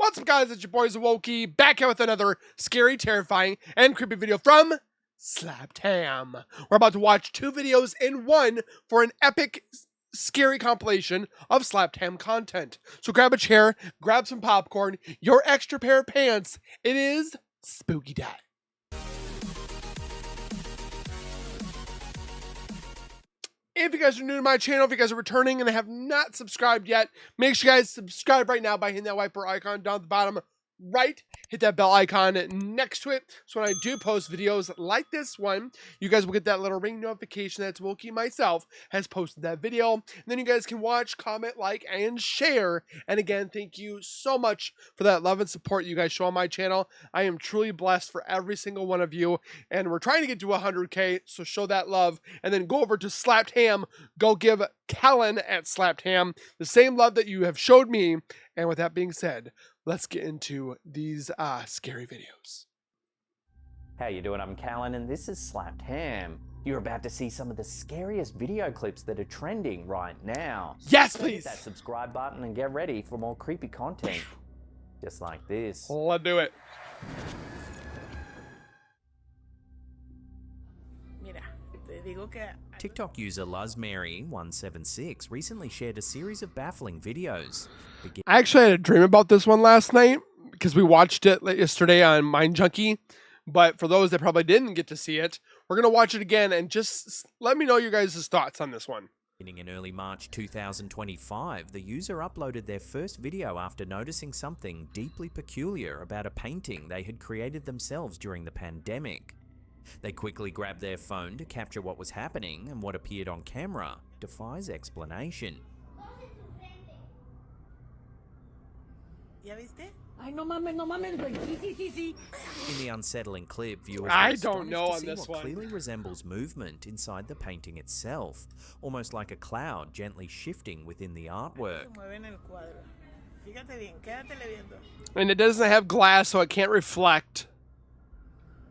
What's up, guys? It's your boys Wokey, back here with another scary, terrifying, and creepy video from Slapped Ham. We're about to watch two videos in one for an epic, scary compilation of Slapped Ham content. So grab a chair, grab some popcorn, your extra pair of pants. It is spooky time. If you guys are new to my channel, if you guys are returning and have not subscribed yet, make sure you guys subscribe right now by hitting that wiper icon down at the bottom right. Hit that bell icon next to it, so when I do post videos like this one, you guys will get that little ring notification that Wokey myself has posted that video. And then you guys can watch, comment, like, and share. And again, thank you so much for that love and support you guys show on my channel. I am truly blessed for every single one of you. And we're trying to get to 100K, so show that love. And then go over to Slapped Ham. Go give Kellen at Slapped Ham the same love that you have showed me. And with that being said, let's get into these scary videos. How you doing? I'm Callan and this is Slapped Ham. You're about to see some of the scariest video clips that are trending right now. Yes, so please! Hit that subscribe button and get ready for more creepy content. Just like this. Let's do it. TikTok user LuzMary176 recently shared a series of baffling videos. I actually had a dream about this one last night because we watched it yesterday on Mind Junkie. But for those that probably didn't get to see it, we're going to watch it again and just let me know your guys' thoughts on this one. Beginning in early March 2025, the user uploaded their first video after noticing something deeply peculiar about a painting they had created themselves during the pandemic. They quickly grabbed their phone to capture what was happening, and what appeared on camera defies explanation. ¿Ya viste? Ay, no mames, no mames, güey. Sí. In the unsettling clip, viewers I were don't know on astonished to see this what one. clearly resembles movement inside the painting itself, almost like a cloud gently shifting within the artwork. Se mueve en el cuadro. Fíjate bien, quédatele viendo. And it doesn't have glass, so it can't reflect.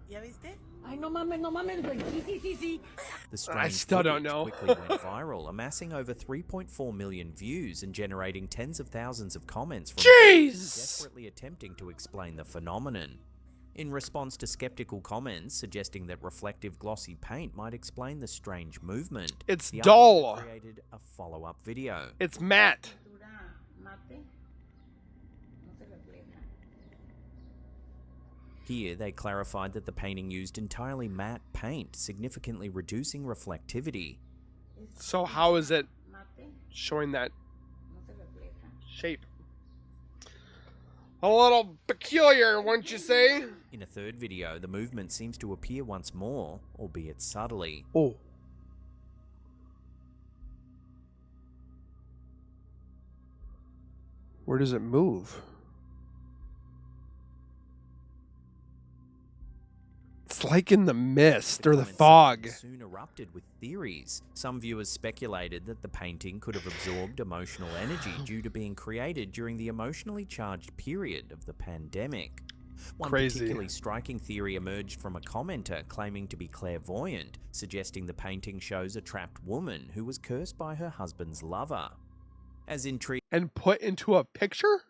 ¿Ya viste? Ay, no mames, güey. Sí. The strange still don't footage know. quickly went viral, amassing over 3.4 million views and generating tens of thousands of comments from Jeez! people desperately attempting to explain the phenomenon. In response to skeptical comments suggesting that reflective glossy paint might explain the strange movement, It's the dull. uploader created a follow-up video. It's matte. Mate. No se refleja. Here, they clarified that the painting used entirely matte paint, significantly reducing reflectivity. So how is it Mate. showing that No se refleja. shape? A little peculiar, wouldn't you say? In a third video, the movement seems to appear once more, albeit subtly. Oh. Where does it move? It's like in the mist or the comment fog. section soon erupted with theories. Some viewers speculated that the painting could have absorbed emotional energy due to being created during the emotionally charged period of the pandemic. One Crazy. particularly striking theory emerged from a commenter claiming to be clairvoyant, suggesting the painting shows a trapped woman who was cursed by her husband's lover. As intriguing And put into a picture?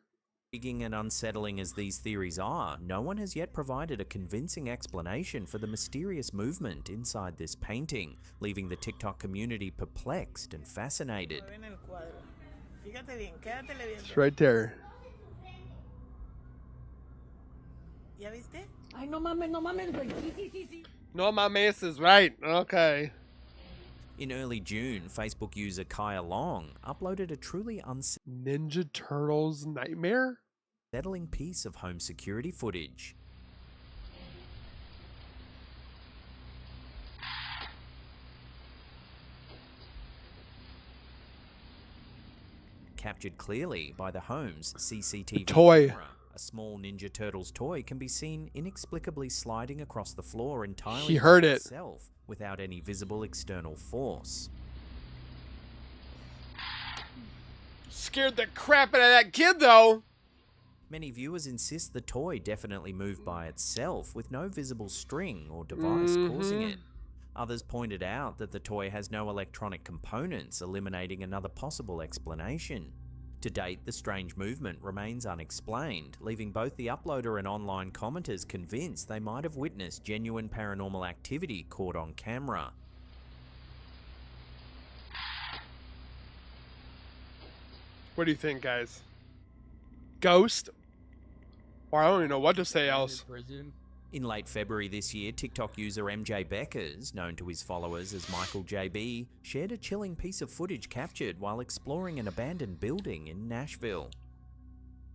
and unsettling as these theories are, no one has yet provided a convincing explanation for the mysterious movement inside this painting, leaving the TikTok community perplexed and fascinated. Se mueve en el cuadro. Fíjate bien, quédatele viendo. It's right there. ¿Ya viste? Ay, no mames, güey. Sí. No, my mace is right. Okay. In early June, Facebook user Kaya Long uploaded a truly Ninja Turtles Nightmare? unsettling piece of home security footage. Captured clearly by the home's CCTV toy. camera. A small Ninja Turtles toy can be seen inexplicably sliding across the floor entirely He heard by it. itself without any visible external force. Scared the crap out of that kid, though. Many viewers insist the toy definitely moved by itself with no visible string or device causing it. Others pointed out that the toy has no electronic components, eliminating another possible explanation. To date, the strange movement remains unexplained, leaving both the uploader and online commenters convinced they might have witnessed genuine paranormal activity caught on camera. What do you think, guys? Ghost? Or I don't even know what to say else. In late February this year, TikTok user MJ Beckers, known to his followers as Michael JB, shared a chilling piece of footage captured while exploring an abandoned building in Nashville.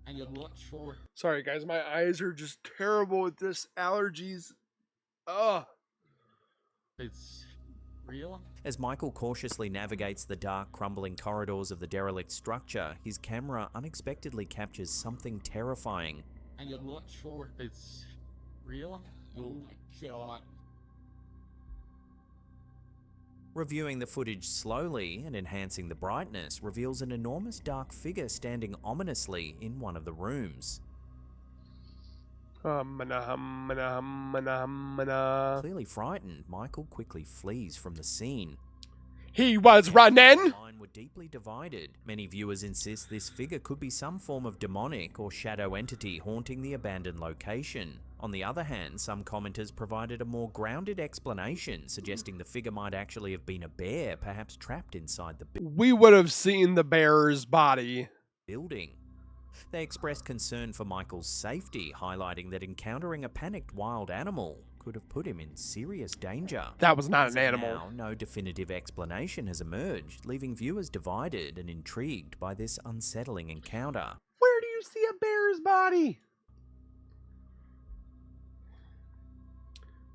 And you're not sure. Sorry, guys, my eyes are just terrible with this allergies. Ugh. It's real. As Michael cautiously navigates the dark, crumbling corridors of the derelict structure, his camera unexpectedly captures something terrifying. And you're not sure it's real. Oh my god. Reviewing the footage slowly and enhancing the brightness reveals an enormous dark figure standing ominously in one of the rooms. Clearly frightened, Michael quickly flees from the scene. He was running! Online were deeply divided. Many viewers insist this figure could be some form of demonic or shadow entity haunting the abandoned location. On the other hand, some commenters provided a more grounded explanation, suggesting the figure might actually have been a bear, perhaps trapped inside the We would have seen the bear's body. building. They expressed concern for Michael's safety, highlighting that encountering a panicked wild animal could have put him in serious danger. That was not As an of animal. now, no definitive explanation has emerged, leaving viewers divided and intrigued by this unsettling encounter. Where do you see a bear's body?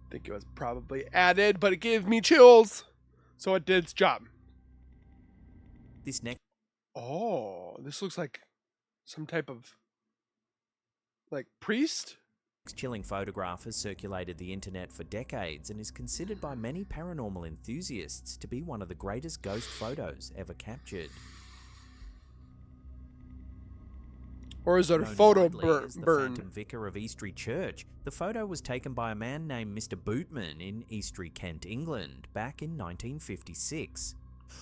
I think it was probably added, but it gave me chills. So it did its job. This next Oh, this looks like some type of, like, priest? chilling photograph has circulated the internet for decades and is considered by many paranormal enthusiasts to be one of the greatest ghost photos ever captured. Or is it a Known photo widely as the burn? Phantom Vicar of Eastry Church, the photo was taken by a man named Mr. Bootman in Eastry, Kent, England, back in 1956.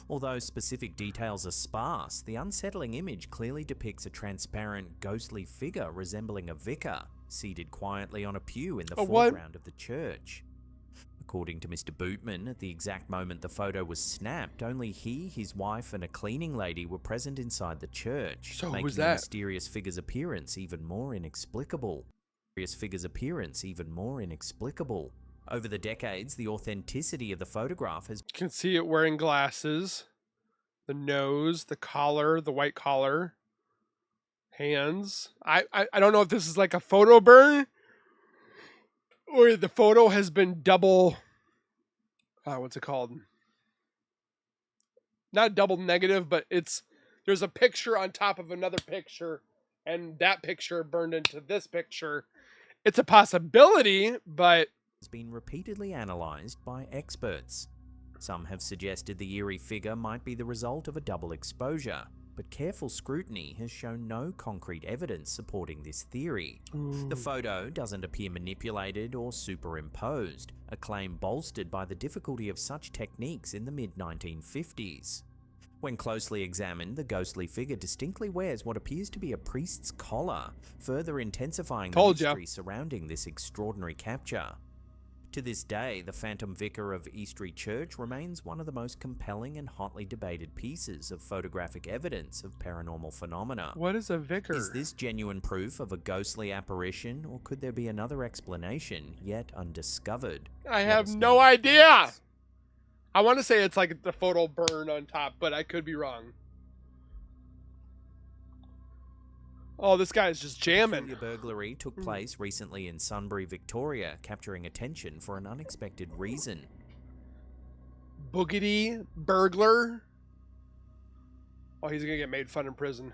Although specific details are sparse, the unsettling image clearly depicts a transparent, ghostly figure resembling a vicar, seated quietly on a pew in the what? foreground of the church. According to Mr. Bootman, at the exact moment the photo was snapped, only he, his wife, and a cleaning lady were present inside the church, So who making was the that? mysterious figure's appearance even more inexplicable. Over the decades, the authenticity of the photograph has You can see it wearing glasses. The nose, the collar, the white collar. Hands. I don't know if this is like a photo burn or the photo has been double, what's it called? Not double negative, but there's a picture on top of another picture and that picture burned into this picture. It's a possibility, but been repeatedly analysed by experts. Some have suggested the eerie figure might be the result of a double exposure, but careful scrutiny has shown no concrete evidence supporting this theory. The photo doesn't appear manipulated or superimposed, a claim bolstered by the difficulty of such techniques in the mid-1950s. When closely examined, the ghostly figure distinctly wears what appears to be a priest's collar, further intensifying the Told ya. mystery surrounding this extraordinary capture. To this day, the Phantom Vicar of Eastry Church remains one of the most compelling and hotly debated pieces of photographic evidence of paranormal phenomena. what is a vicar? Is this genuine proof of a ghostly apparition, or could there be another explanation yet undiscovered? I Let have us no know in the idea. comments. I want to say it's like the photo burn on top, but I could be wrong. Oh, this guy's just jamming. The burglary took place recently in Sunbury, Victoria, capturing attention for an unexpected reason. Boogity burglar. Oh, he's gonna get made fun in prison.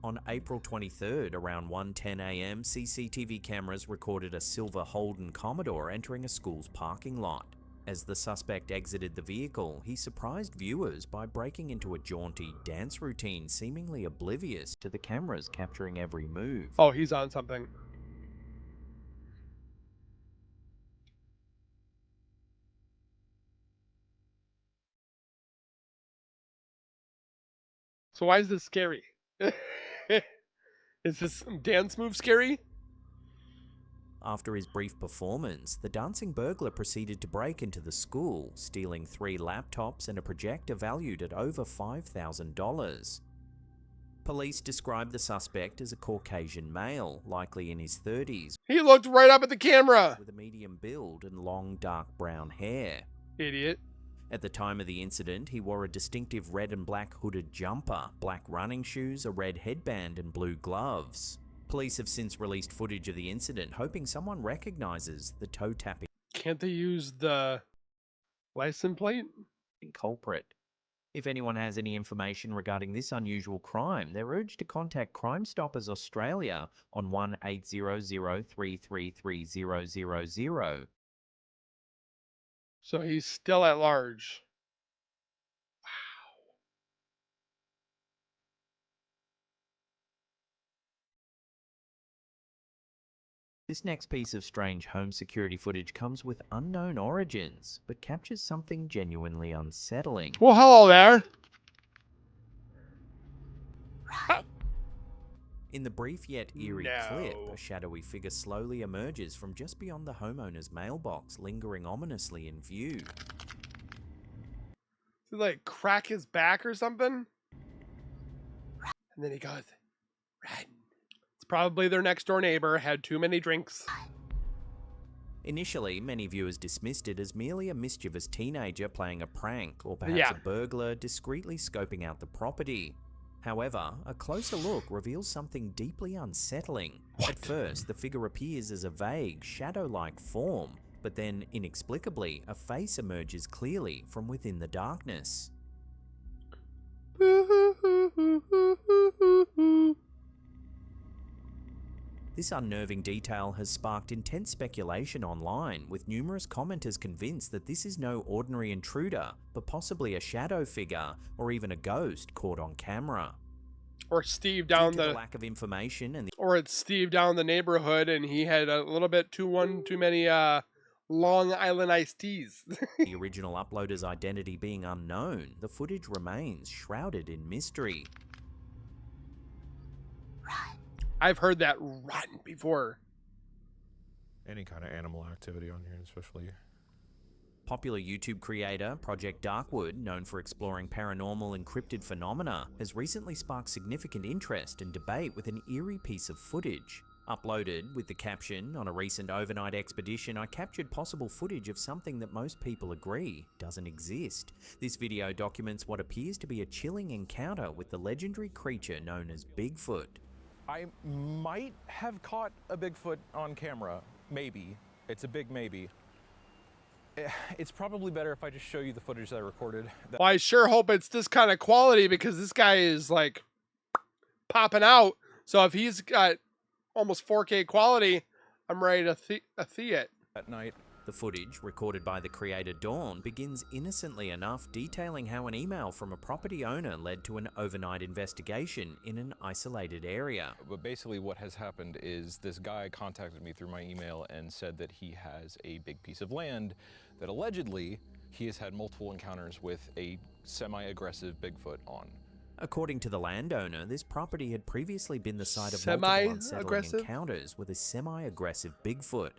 On April 23rd, around 1:10 a.m., CCTV cameras recorded a silver Holden Commodore entering a school's parking lot. As the suspect exited the vehicle, he surprised viewers by breaking into a jaunty dance routine, seemingly oblivious to the cameras capturing every move. Oh, he's on something. So why is this scary? Is this dance move scary? After his brief performance, the dancing burglar proceeded to break into the school, stealing 3 laptops and a projector valued at over $5,000. Police described the suspect as a Caucasian male, likely in his 30s, He looked right up at the camera. with a medium build and long dark brown hair. Idiot. At the time of the incident, he wore a distinctive red and black hooded jumper, black running shoes, a red headband, and blue gloves. Police have since released footage of the incident, hoping someone recognizes the toe-tapping Can't they use the license plate? culprit. If anyone has any information regarding this unusual crime, they're urged to contact Crime Stoppers Australia on 1-800-333-0000. So he's still at large. This next piece of strange home security footage comes with unknown origins, but captures something genuinely unsettling. Well, hello there. In the brief yet eerie clip, No. a shadowy figure slowly emerges from just beyond the homeowner's mailbox, lingering ominously in view. Did he like crack his back or something? And then he goes, run. It's probably their next door neighbor had too many drinks. Initially, many viewers dismissed it as merely a mischievous teenager playing a prank, or perhaps Yeah. a burglar discreetly scoping out the property. However, a closer look reveals something deeply unsettling. At first, the figure appears as a vague, shadow-like form, but then, inexplicably, a face emerges clearly from within the darkness. This unnerving detail has sparked intense speculation online, with numerous commenters convinced that this is no ordinary intruder, but possibly a shadow figure, or even a ghost caught on camera. Or Steve Due down to the the, lack of information and the or it's Steve down the neighborhood and he had a little bit too many Long Island iced teas. the original uploader's identity being unknown, the footage remains shrouded in mystery. I've heard that run before. Any kind of animal activity on here, especially. Popular YouTube creator Project Darkwood, known for exploring paranormal encrypted phenomena, has recently sparked significant interest and debate with an eerie piece of footage. Uploaded with the caption, "On a recent overnight expedition, I captured possible footage of something that most people agree doesn't exist." This video documents what appears to be a chilling encounter with the legendary creature known as Bigfoot. I might have caught a Bigfoot on camera. Maybe. It's a big maybe. It's probably better if I just show you the footage that I recorded. Well, I sure hope it's this kind of quality because this guy is like popping out. So if he's got almost 4K quality, I'm ready to see it. That night. The footage, recorded by the creator Dawn, begins innocently enough, detailing how an email from a property owner led to an overnight investigation in an isolated area. But basically what has happened is this guy contacted me through my email and said that he has a big piece of land that allegedly he has had multiple encounters with a semi-aggressive Bigfoot on. According to the landowner, this property had previously been the site of multiple unsettling Semi-aggressive? encounters with a semi-aggressive Bigfoot.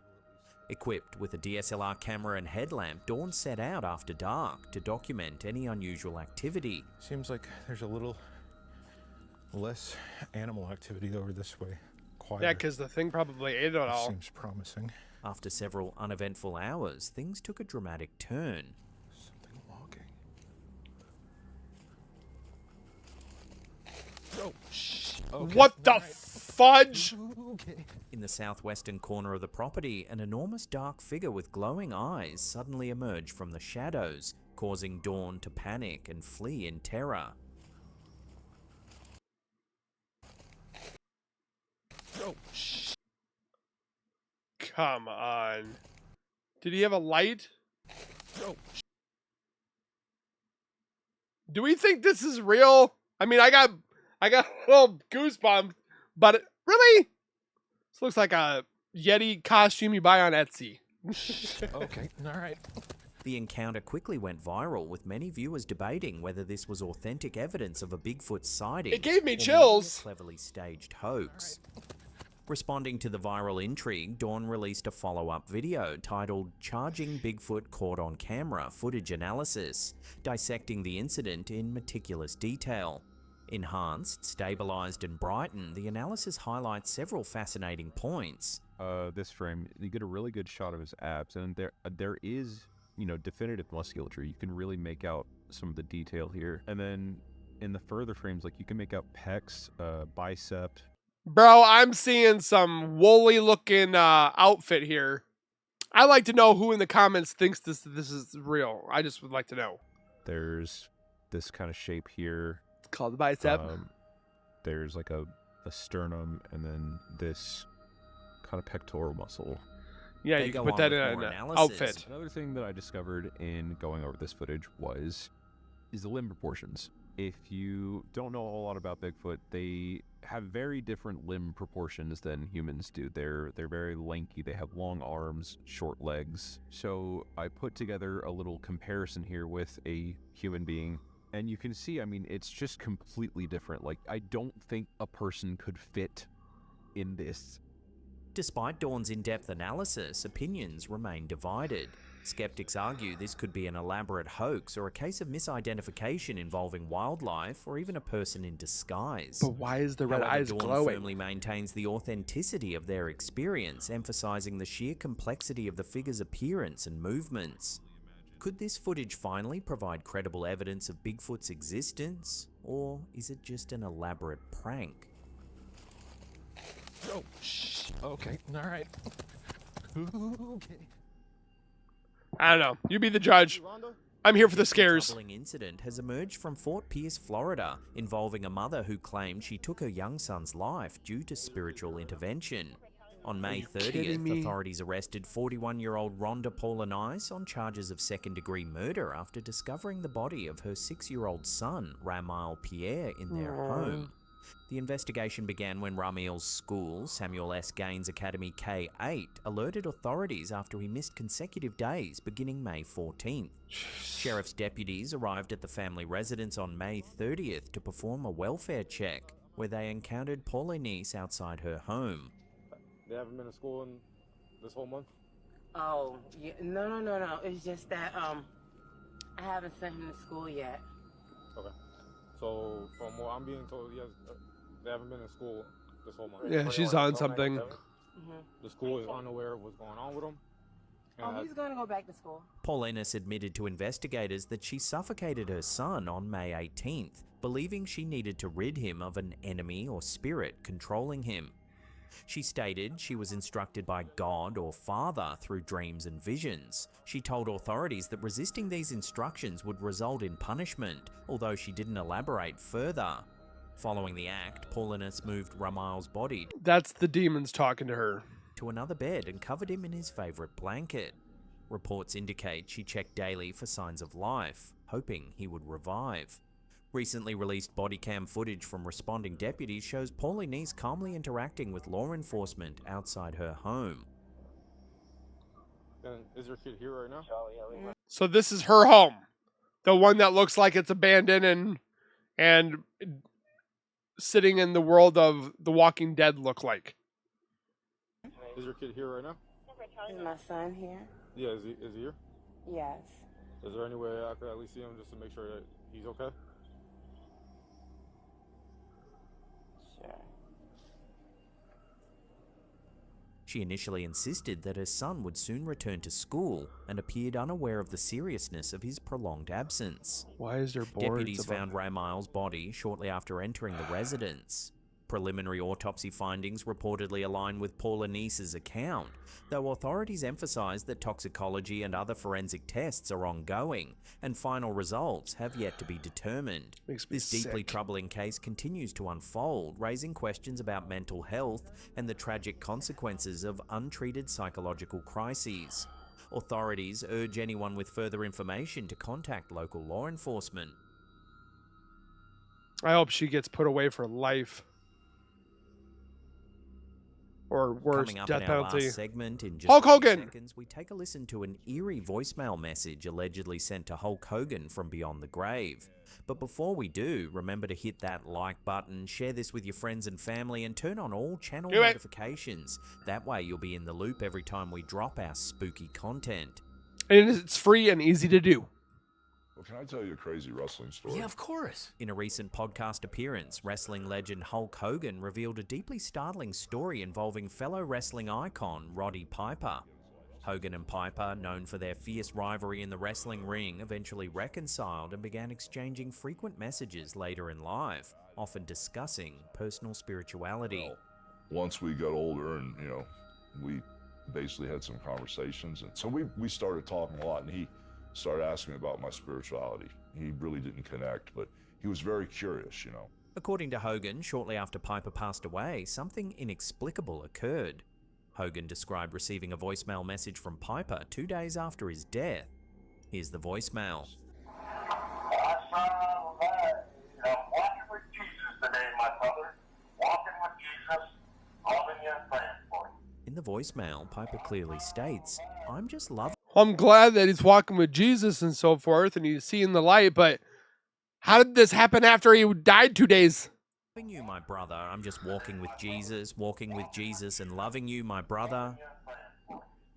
Equipped with a DSLR camera and headlamp, Dawn set out after dark to document any unusual activity. Seems like there's a little less animal activity over this way. Quieter. Yeah, because the thing probably ate it all. Seems promising. After several uneventful hours, things took a dramatic turn. Something walking. Oh, shh. Okay. What the All right. fudge? Okay. In the southwestern corner of the property, an enormous dark figure with glowing eyes suddenly emerged from the shadows, causing Dawn to panic and flee in terror. Oh, shh. Come on. Did he have a light? Oh, Do we think this is real? I mean, I got a little goosebumps, but really? This looks like a Yeti costume you buy on Etsy. okay. All right. The encounter quickly went viral, with many viewers debating whether this was authentic evidence of a Bigfoot sighting. It gave me or merely a chills. cleverly staged hoax. Responding to the viral intrigue, Dawn released a follow-up video titled "Charging Bigfoot Caught on Camera Footage Analysis," dissecting the incident in meticulous detail. Enhanced, stabilized, and brightened, the analysis highlights several fascinating points. This frame, you get a really good shot of his abs, and there is, definitive musculature. You can really make out some of the detail here. And then in the further frames, like, you can make out pecs, bicep. Bro, I'm seeing some woolly looking outfit here. I'd like to know who in the comments thinks this is real. I just would like to know. There's this kind of shape here. It's called the bicep. There's like a sternum, and then this kind of pectoral muscle. Yeah, They you go can put on that with in more an analysis. outfit. Another thing that I discovered in going over this footage is the limb proportions. If you don't know a whole lot about Bigfoot, they have very different limb proportions than humans do. They're very lanky. They have long arms, short legs. So I put together a little comparison here with a human being, and you can see, I mean, it's just completely different. Like, I don't think a person could fit in this. Despite Dawn's in-depth analysis, opinions remain divided. Skeptics argue this could be an elaborate hoax or a case of misidentification involving wildlife or even a person in disguise. But why is the red However, eyes Dawn glowing? firmly maintains the authenticity of their experience, emphasizing the sheer complexity of the figure's appearance and movements. Could this footage finally provide credible evidence of Bigfoot's existence, or is it just an elaborate prank? Oh, okay, all right. Okay. I don't know. You be the judge. I'm here for the A scares. troubling incident has emerged from Fort Pierce, Florida, involving a mother who claimed she took her young son's life due to spiritual intervention. On May kidding 30th, me? authorities arrested 41-year-old Rhonda Paulinais on charges of second-degree murder after discovering the body of her 6-year-old son, Ramil Pierre, in their home. The investigation began when Ramil's school, Samuel S. Gaines Academy K-8, alerted authorities after he missed consecutive days beginning May 14th. Sheriff's deputies arrived at the family residence on May 30th to perform a welfare check, where they encountered Paulinais outside her home. They haven't been to school in this whole month? Oh, yeah, no. It's just that I haven't sent him to school yet. Okay. So from what I'm being told, yes, they haven't been to school this whole month. Yeah, she's on something. Mm-hmm. The school is unaware of what's going on with him. Oh, he's gonna go back to school. Paulinais admitted to investigators that she suffocated her son on May 18th, believing she needed to rid him of an enemy or spirit controlling him. She stated she was instructed by God or Father through dreams and visions. She told authorities that resisting these instructions would result in punishment, although she didn't elaborate further. Following the act, Paulinais moved Ramil's body That's the demons talking to her. to another bed and covered him in his favorite blanket. Reports indicate she checked daily for signs of life, hoping he would revive. Recently released body cam footage from responding deputies shows Paulinais calmly interacting with law enforcement outside her home. And is your kid here right now? So this is her home. The one that looks like it's abandoned and sitting in the world of The Walking Dead look like. Is your kid here right now? Is my son here? Yeah, is he here? Yes. Is there any way I could at least see him just to make sure that he's okay? Sure. She initially insisted that her son would soon return to school and appeared unaware of the seriousness of his prolonged absence. Why is there boards? Deputies found Ramil's body shortly after entering the residence. Preliminary autopsy findings reportedly align with Paulinais' account, though authorities emphasize that toxicology and other forensic tests are ongoing, and final results have yet to be determined. Makes me This deeply sick. troubling case continues to unfold, raising questions about mental health and the tragic consequences of untreated psychological crises. Authorities urge anyone with further information to contact local law enforcement. I hope she gets put away for life. or worse, Coming up death in our penalty. last segment in just Hulk a few Hogan. seconds, we take a listen to an eerie voicemail message allegedly sent to Hulk Hogan from beyond the grave. But before we do, remember to hit that like button, share this with your friends and family, and turn on all channel Do it. notifications. That way you'll be in the loop every time we drop our spooky content. And it's free and easy to do. Well, can I tell you a crazy wrestling story? Yeah, of course. In a recent podcast appearance, wrestling legend Hulk Hogan revealed a deeply startling story involving fellow wrestling icon Roddy Piper. Hogan and Piper, known for their fierce rivalry in the wrestling ring, eventually reconciled and began exchanging frequent messages later in life, often discussing personal spirituality. Once we got older and, we basically had some conversations. And so we started talking a lot, and he started asking me about my spirituality. He really didn't connect, but he was very curious, According to Hogan, shortly after Piper passed away, something inexplicable occurred. Hogan described receiving a voicemail message from Piper 2 days after his death. Here's the voicemail. Walking with Jesus today, my brother. Walking with Jesus, loving you and praying for you. In the voicemail, Piper clearly states, "I'm just loving I'm glad that he's walking with Jesus and so forth, and he's seeing the light, but how did this happen after he died 2 days? you, my brother. I'm just walking with Jesus and loving you, my brother."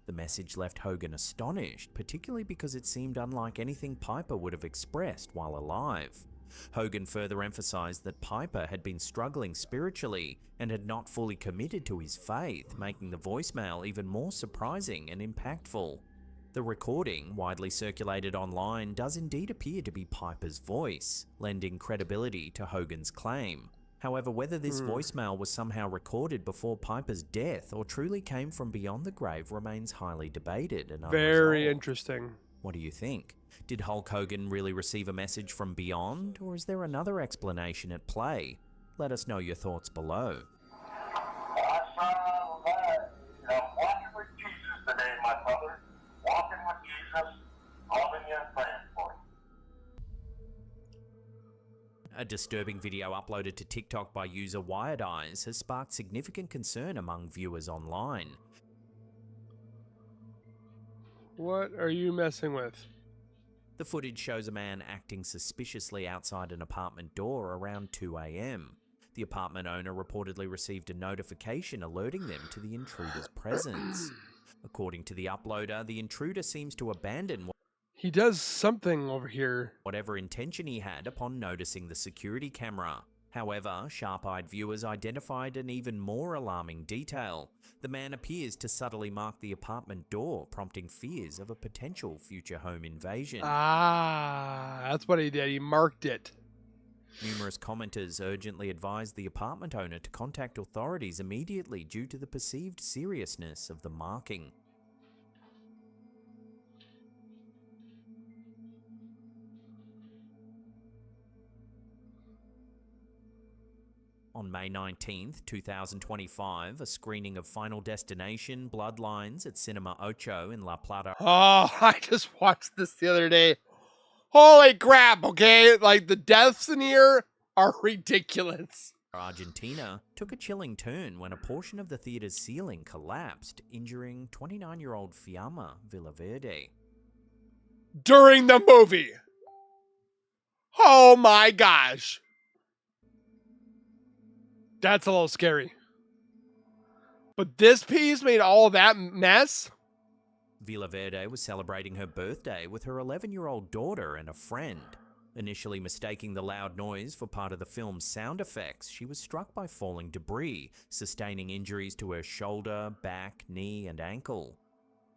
The message left Hogan astonished, particularly because it seemed unlike anything Piper would have expressed while alive. Hogan further emphasized that Piper had been struggling spiritually and had not fully committed to his faith, making the voicemail even more surprising and impactful. The recording, widely circulated online, does indeed appear to be Piper's voice, lending credibility to Hogan's claim. However, whether this voicemail was somehow recorded before Piper's death or truly came from beyond the grave remains highly debated and Very unresolved. interesting. What do you think? Did Hulk Hogan really receive a message from beyond, or is there another explanation at play? Let us know your thoughts below. Walking with Jesus today, my brother. Walking with Jesus, loving you and praying for you. A disturbing video uploaded to TikTok by user Wired Eyes has sparked significant concern among viewers online. What are you messing with? The footage shows a man acting suspiciously outside an apartment door around 2 a.m. The apartment owner reportedly received a notification alerting them to the intruder's presence. According to the uploader, the intruder seems to abandon He does something over here. whatever intention he had upon noticing the security camera. However, sharp-eyed viewers identified an even more alarming detail. The man appears to subtly mark the apartment door, prompting fears of a potential future home invasion. That's what he did. He marked it. Numerous commenters urgently advised the apartment owner to contact authorities immediately due to the perceived seriousness of the marking. On May 19th, 2025, a screening of Final Destination Bloodlines at Cinema Ocho in La Plata, Oh, I just watched this the other day. Holy crap, okay? Like, the deaths in here are ridiculous. Argentina, took a chilling turn when a portion of the theater's ceiling collapsed, injuring 29-year-old Fiamma Villaverde. During the movie. Oh my gosh. That's a little scary. But this piece made all that mess? Villaverde was celebrating her birthday with her 11-year-old daughter and a friend. Initially mistaking the loud noise for part of the film's sound effects, she was struck by falling debris, sustaining injuries to her shoulder, back, knee, and ankle.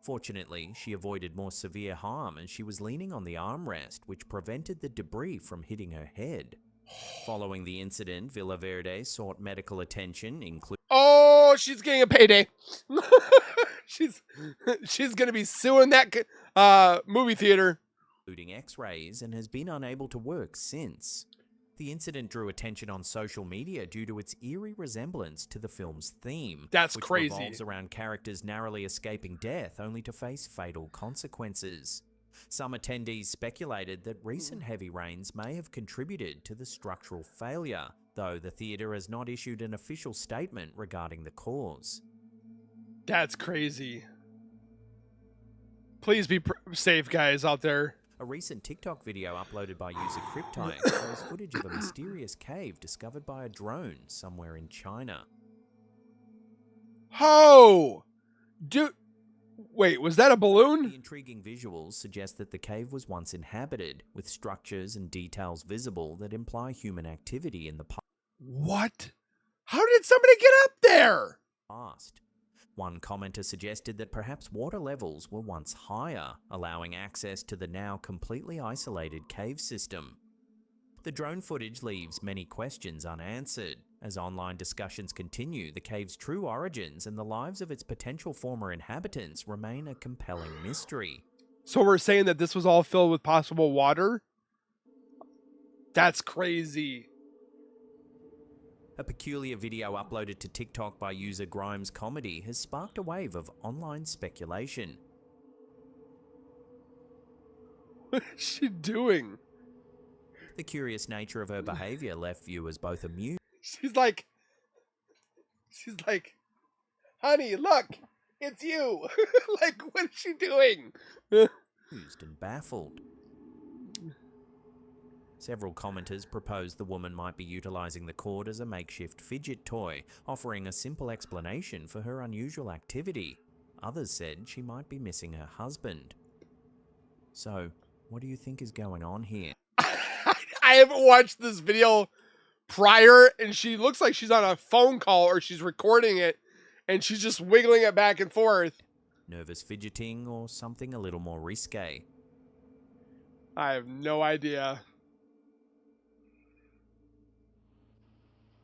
Fortunately, she avoided more severe harm as she was leaning on the armrest, which prevented the debris from hitting her head. Following the incident, Villaverde sought medical attention, including Oh, she's getting a payday. she's going to be suing that movie theater. including x-rays, and has been unable to work since. The incident drew attention on social media due to its eerie resemblance to the film's theme, That's which crazy. revolves around characters narrowly escaping death only to face fatal consequences. Some attendees speculated that recent heavy rains may have contributed to the structural failure, though the theatre has not issued an official statement regarding the cause. That's crazy. Please be safe, guys, out there. A recent TikTok video uploaded by user Cryptite shows footage of a mysterious cave discovered by a drone somewhere in China. Oh! Dude, wait, was that a balloon? The intriguing visuals suggest that the cave was once inhabited, with structures and details visible that imply human activity in the What? How did somebody get up there? past. One commenter suggested that perhaps water levels were once higher, allowing access to the now completely isolated cave system. The drone footage leaves many questions unanswered. As online discussions continue, the cave's true origins and the lives of its potential former inhabitants remain a compelling mystery. So we're saying that this was all filled with possible water? That's crazy. A peculiar video uploaded to TikTok by user Grimes Comedy has sparked a wave of online speculation. What is she doing? The curious nature of her behavior left viewers both amused She's like, honey, look, it's you. Like, what is she doing? and baffled. Several commenters proposed the woman might be utilizing the cord as a makeshift fidget toy, offering a simple explanation for her unusual activity. Others said she might be missing her husband. So, what do you think is going on here? I haven't watched this video prior, and she looks like she's on a phone call or she's recording it, and she's just wiggling it back and forth. Nervous fidgeting or something a little more risque? I have no idea.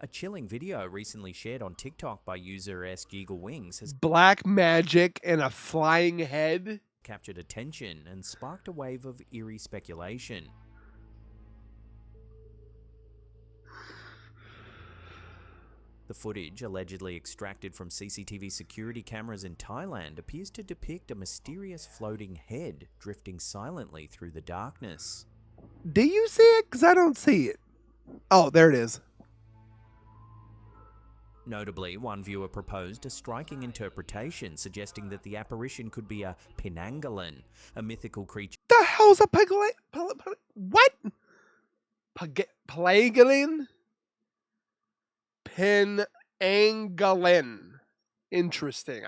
A chilling video recently shared on TikTok by user SGeagleWings has Black magic and a flying head? captured attention and sparked a wave of eerie speculation. The footage, allegedly extracted from CCTV security cameras in Thailand, appears to depict a mysterious floating head drifting silently through the darkness. Do you see it? Because I don't see it. Oh, there it is. Notably, one viewer proposed a striking interpretation suggesting that the apparition could be a Penanggalan, a mythical creature. The hell's a what? Penanggalan? Penanggalan. Interesting.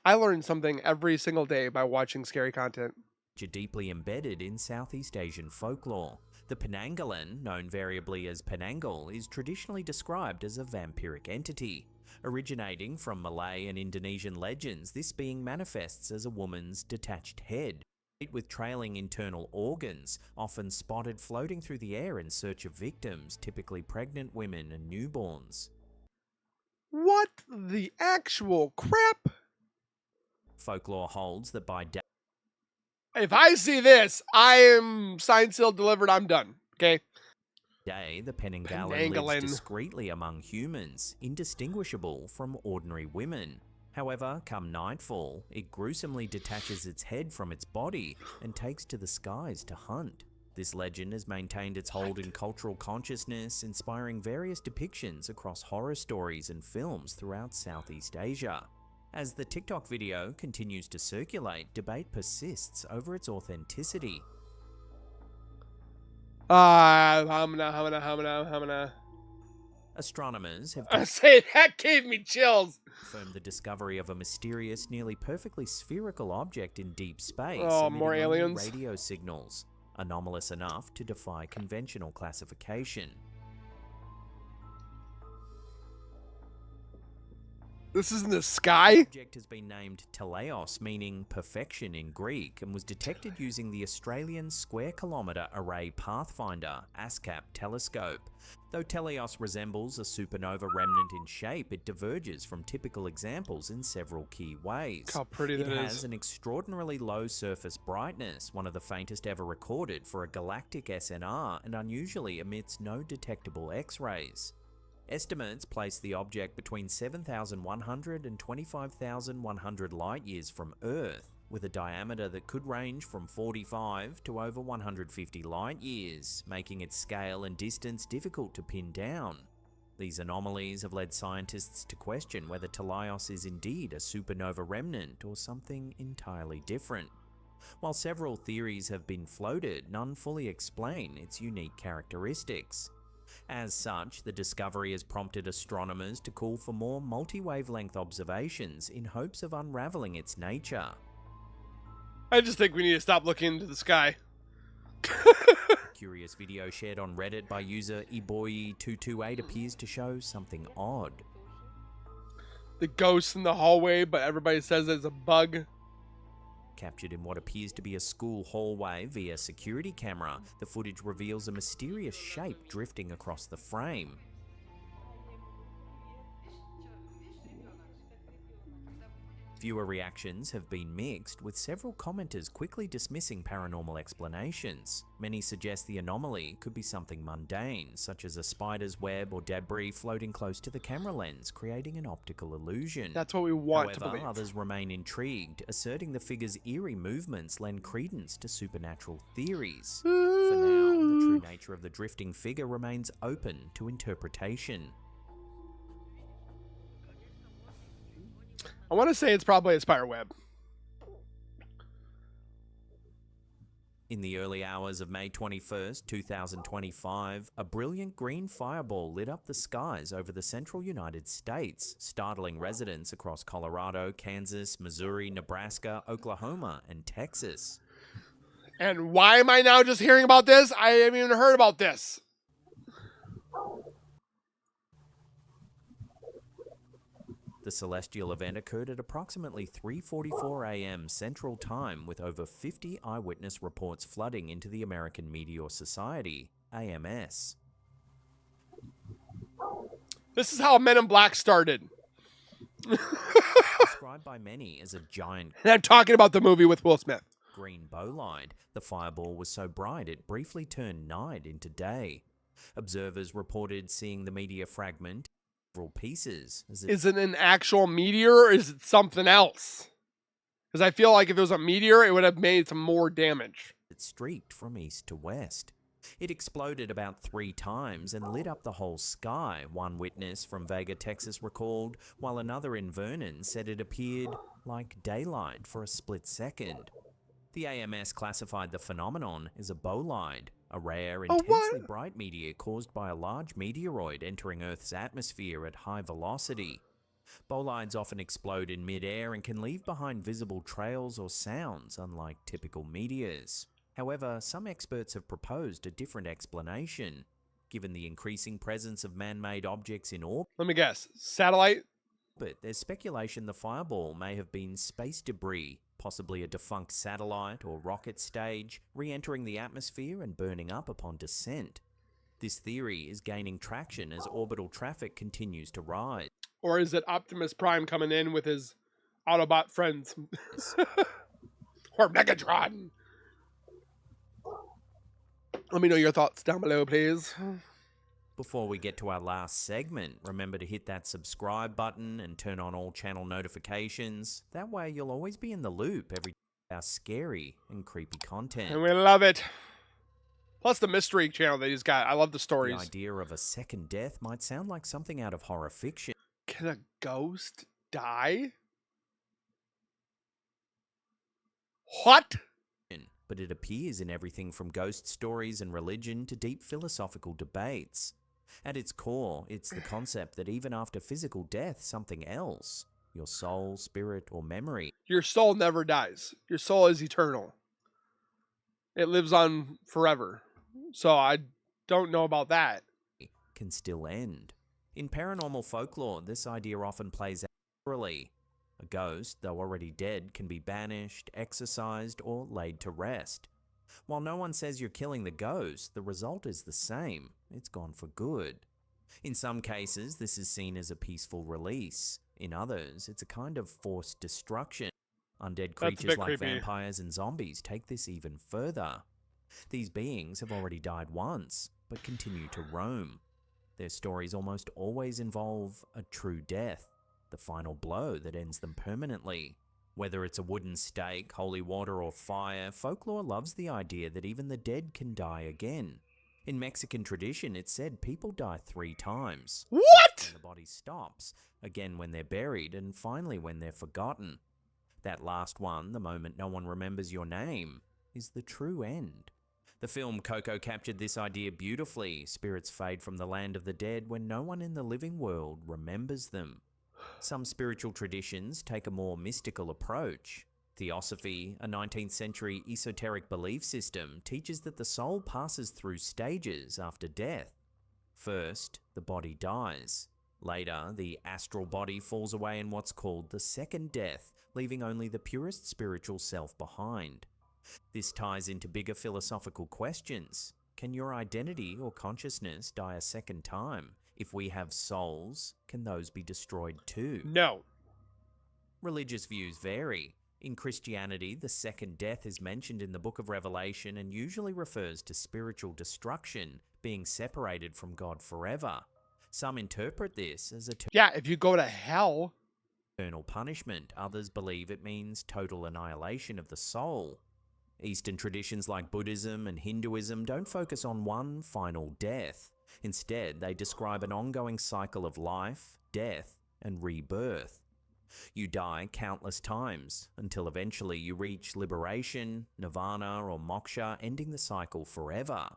I learned something every single day by watching scary content. Deeply embedded in Southeast Asian folklore. The Penanggalan, known variably as Penanggal, is traditionally described as a vampiric entity. Originating from Malay and Indonesian legends, this being manifests as a woman's detached head, with trailing internal organs, often spotted floating through the air in search of victims, typically pregnant women and newborns. What the actual crap? Folklore holds that by day, if I see this, I am signed, sealed, delivered, I'm done. Okay? the Penanggalan lives discreetly among humans, indistinguishable from ordinary women. However, come nightfall, it gruesomely detaches its head from its body and takes to the skies to hunt. This legend has maintained its hold in cultural consciousness, inspiring various depictions across horror stories and films throughout Southeast Asia. As the TikTok video continues to circulate, debate persists over its authenticity. Astronomers have that gave me chills. Confirmed the discovery of a mysterious, nearly perfectly spherical object in deep space. Oh, more aliens. Radio signals, anomalous enough to defy conventional classification. This is in the sky? The object has been named Teleos, meaning perfection in Greek, and was detected using the Australian Square Kilometre Array Pathfinder ASCAP telescope. Though Teleos resembles a supernova remnant in shape, it diverges from typical examples in several key ways. Look how pretty that is. It has an extraordinarily low surface brightness, one of the faintest ever recorded for a galactic SNR, and unusually emits no detectable X-rays. Estimates place the object between 7,100 and 25,100 light-years from Earth, with a diameter that could range from 45 to over 150 light-years, making its scale and distance difficult to pin down. These anomalies have led scientists to question whether Teleios is indeed a supernova remnant or something entirely different. While several theories have been floated, none fully explain its unique characteristics. As such, the discovery has prompted astronomers to call for more multi-wavelength observations in hopes of unraveling its nature. I just think we need to stop looking into the sky. A curious video shared on Reddit by user eboyi228 appears to show something odd. The ghost in the hallway, but everybody says it's a bug. Captured in what appears to be a school hallway via security camera, the footage reveals a mysterious shape drifting across the frame. Viewer reactions have been mixed, with several commenters quickly dismissing paranormal explanations. Many suggest the anomaly could be something mundane, such as a spider's web or debris floating close to the camera lens, creating an optical illusion. That's what we want to However, believe. others remain intrigued, asserting the figure's eerie movements lend credence to supernatural theories. For now, the true nature of the drifting figure remains open to interpretation. I want to say it's probably a spider web. In the early hours of May 21st, 2025, a brilliant green fireball lit up the skies over the central United States, startling residents across Colorado, Kansas, Missouri, Nebraska, Oklahoma, and Texas. And why am I now just hearing about this? I haven't even heard about this. The celestial event occurred at approximately 3:44 a.m. Central Time, with over 50 eyewitness reports flooding into the American Meteor Society, AMS. This is how Men in Black started. Described by many as a giant And I'm talking about the movie with Will Smith. green bolide, the fireball was so bright it briefly turned night into day. Observers reported seeing the meteor fragment several pieces. Is it an actual meteor or is it something else? Because I feel like if it was a meteor, it would have made some more damage. It streaked from east to west. It exploded about 3 times and lit up the whole sky, one witness from Vega, Texas recalled, while another in Vernon said it appeared like daylight for a split second. The AMS classified the phenomenon as a bolide, a rare, intensely bright meteor caused by a large meteoroid entering Earth's atmosphere at high velocity. Bolides often explode in mid-air and can leave behind visible trails or sounds, unlike typical meteors. However, some experts have proposed a different explanation. Given the increasing presence of man-made objects in orbit, Let me guess. Satellite? there's speculation the fireball may have been space debris, possibly a defunct satellite or rocket stage, re-entering the atmosphere and burning up upon descent. This theory is gaining traction as orbital traffic continues to rise. Or is it Optimus Prime coming in with his Autobot friends? Or Megatron? Let me know your thoughts down below, please. Before we get to our last segment, remember to hit that subscribe button and turn on all channel notifications. That way you'll always be in the loop every time our scary and creepy content. And we love it. Plus the mystery channel that he's got. I love the stories. The idea of a second death might sound like something out of horror fiction. Can a ghost die? What? But it appears in everything from ghost stories and religion to deep philosophical debates. At its core, it's the concept that even after physical death, something else, your soul, spirit, or memory, Your soul never dies. Your soul is eternal. It lives on forever. So I don't know about that. can still end. In paranormal folklore, this idea often plays out literally. A ghost, though already dead, can be banished, exorcised, or laid to rest. While no one says you're killing the ghost, the result is the same. It's gone for good. In some cases, this is seen as a peaceful release. In others, it's a kind of forced destruction. Undead creatures like vampires and zombies take this even further. These beings have already died once, but continue to roam. Their stories almost always involve a true death, the final blow that ends them permanently. Whether it's a wooden stake, holy water, or fire, folklore loves the idea that even the dead can die again. In Mexican tradition, it's said people die 3 times. What? When the body stops, again when they're buried, and finally when they're forgotten. That last one, the moment no one remembers your name, is the true end. The film Coco captured this idea beautifully. Spirits fade from the land of the dead when no one in the living world remembers them. Some spiritual traditions take a more mystical approach. Theosophy, a 19th century esoteric belief system, teaches that the soul passes through stages after death. First, the body dies. Later, the astral body falls away in what's called the second death, leaving only the purest spiritual self behind. This ties into bigger philosophical questions. Can your identity or consciousness die a second time? If we have souls, can those be destroyed too? No. Religious views vary. In Christianity, the second death is mentioned in the Book of Revelation and usually refers to spiritual destruction, being separated from God forever. Some interpret this as yeah, if you go to hell, eternal punishment. Others believe it means total annihilation of the soul. Eastern traditions like Buddhism and Hinduism don't focus on one final death. Instead, they describe an ongoing cycle of life, death, and rebirth. You die countless times until eventually you reach liberation, nirvana, or moksha, ending the cycle forever.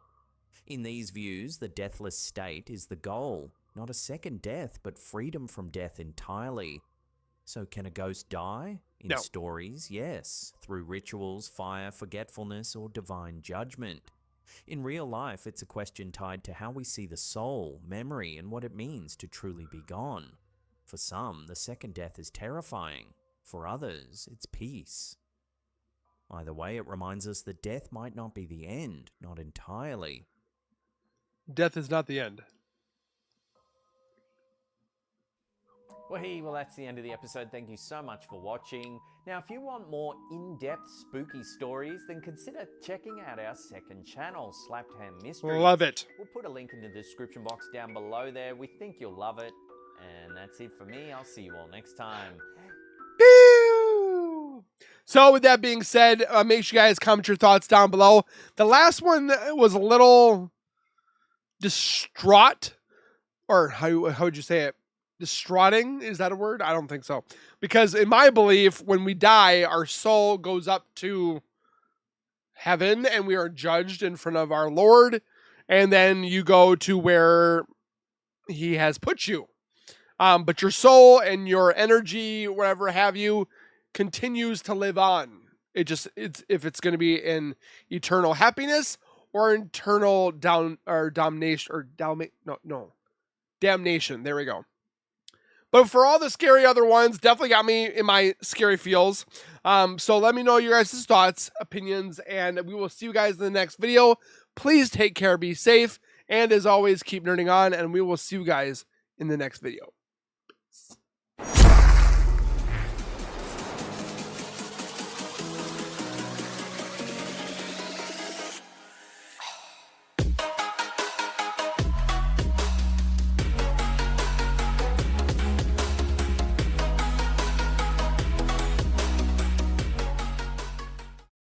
In these views, the deathless state is the goal, not a second death, but freedom from death entirely. So can a ghost die? In No. stories, yes, through rituals, fire, forgetfulness, or divine judgment. In real life, it's a question tied to how we see the soul, memory, and what it means to truly be gone. For some, the second death is terrifying. For others, it's peace. Either way, it reminds us that death might not be the end, not entirely. death is not the end. Well, that's the end of the episode. Thank you so much for watching. Now, if you want more in-depth spooky stories, then consider checking out our second channel, Slapped Ham Mysteries. Love it. We'll put a link in the description box down below there. We think you'll love it. And that's it for me. I'll see you all next time. Pew! So with that being said, make sure you guys comment your thoughts down below. The last one was a little distraught, or how would you say it? Distraughting? Is that a word? I don't think so. Because in my belief, when we die, our soul goes up to heaven and we are judged in front of our Lord. And then you go to where he has put you. But your soul and your energy, whatever have you, continues to live on. It's if it's going to be in eternal happiness or eternal damnation. There we go. But for all the scary other ones, definitely got me in my scary feels. So let me know your guys' thoughts, opinions, and we will see you guys in the next video. Please take care, be safe, and as always, keep nerding on, and we will see you guys in the next video.